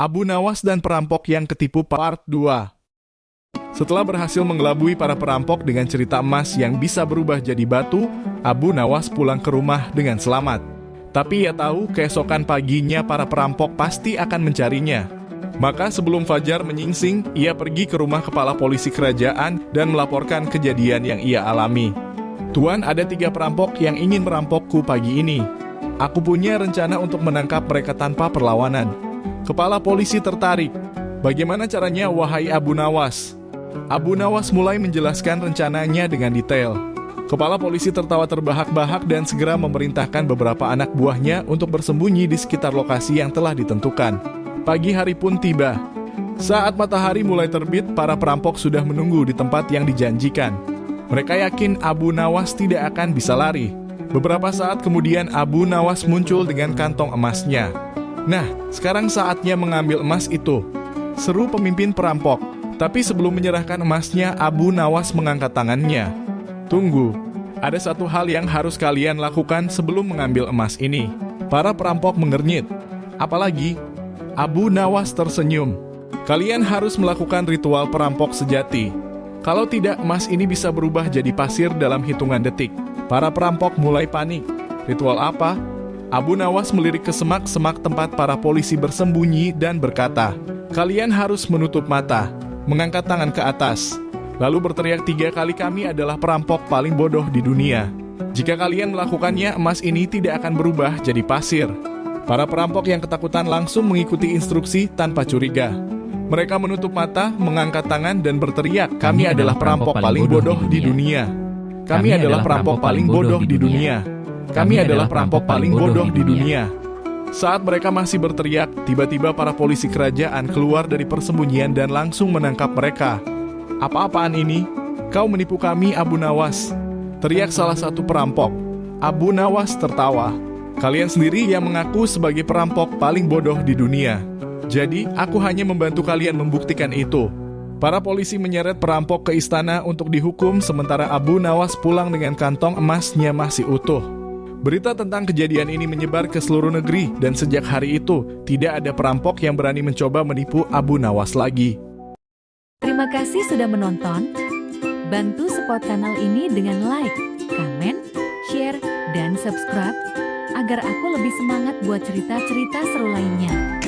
Abu Nawas dan Perampok yang Ketipu Part 2. Setelah berhasil mengelabui para perampok dengan cerita emas yang bisa berubah jadi batu, Abu Nawas pulang ke rumah dengan selamat. Tapi ia tahu keesokan paginya para perampok pasti akan mencarinya. Maka sebelum fajar menyingsing, ia pergi ke rumah kepala polisi kerajaan dan melaporkan kejadian yang ia alami. "Tuan, ada 3 perampok yang ingin merampokku pagi ini. Aku punya rencana untuk menangkap mereka tanpa perlawanan." Kepala polisi tertarik. "Bagaimana caranya, wahai Abu Nawas?" Abu Nawas mulai menjelaskan rencananya dengan detail. Kepala polisi tertawa terbahak-bahak dan segera memerintahkan beberapa anak buahnya untuk bersembunyi di sekitar lokasi yang telah ditentukan. Pagi hari pun tiba. Saat matahari mulai terbit, para perampok sudah menunggu di tempat yang dijanjikan. Mereka yakin Abu Nawas tidak akan bisa lari. Beberapa saat kemudian Abu Nawas muncul dengan kantong emasnya. "Nah, sekarang saatnya mengambil emas itu," seru pemimpin perampok. Tapi sebelum menyerahkan emasnya, Abu Nawas mengangkat tangannya. "Tunggu, ada satu hal yang harus kalian lakukan sebelum mengambil emas ini." Para perampok mengernyit. "Apalagi?" Abu Nawas tersenyum. "Kalian harus melakukan ritual perampok sejati. Kalau tidak, emas ini bisa berubah jadi pasir dalam hitungan detik." Para perampok mulai panik. "Ritual apa?" Abu Nawas melirik ke semak-semak tempat para polisi bersembunyi dan berkata, "Kalian harus menutup mata, mengangkat tangan ke atas, lalu berteriak 3 kali, 'Kami adalah perampok paling bodoh di dunia.' Jika kalian melakukannya, emas ini tidak akan berubah jadi pasir." Para perampok yang ketakutan langsung mengikuti instruksi tanpa curiga. Mereka menutup mata, mengangkat tangan dan berteriak, "Kami adalah perampok paling bodoh di dunia. Kami adalah perampok paling bodoh di dunia. Kami adalah perampok paling bodoh di dunia." Saat mereka masih berteriak, tiba-tiba para polisi kerajaan keluar dari persembunyian dan langsung menangkap mereka. "Apa-apaan ini? Kau menipu kami, Abu Nawas!" teriak salah satu perampok. Abu Nawas tertawa. "Kalian sendiri yang mengaku sebagai perampok paling bodoh di dunia. Jadi, aku hanya membantu kalian membuktikan itu." Para polisi menyeret perampok ke istana untuk dihukum, sementara Abu Nawas pulang dengan kantong emasnya masih utuh. Berita tentang kejadian ini menyebar ke seluruh negeri, dan sejak hari itu, tidak ada perampok yang berani mencoba menipu Abu Nawas lagi. Terima kasih sudah menonton. Bantu support channel ini dengan like, komen, share, dan subscribe, agar aku lebih semangat buat cerita-cerita seru lainnya.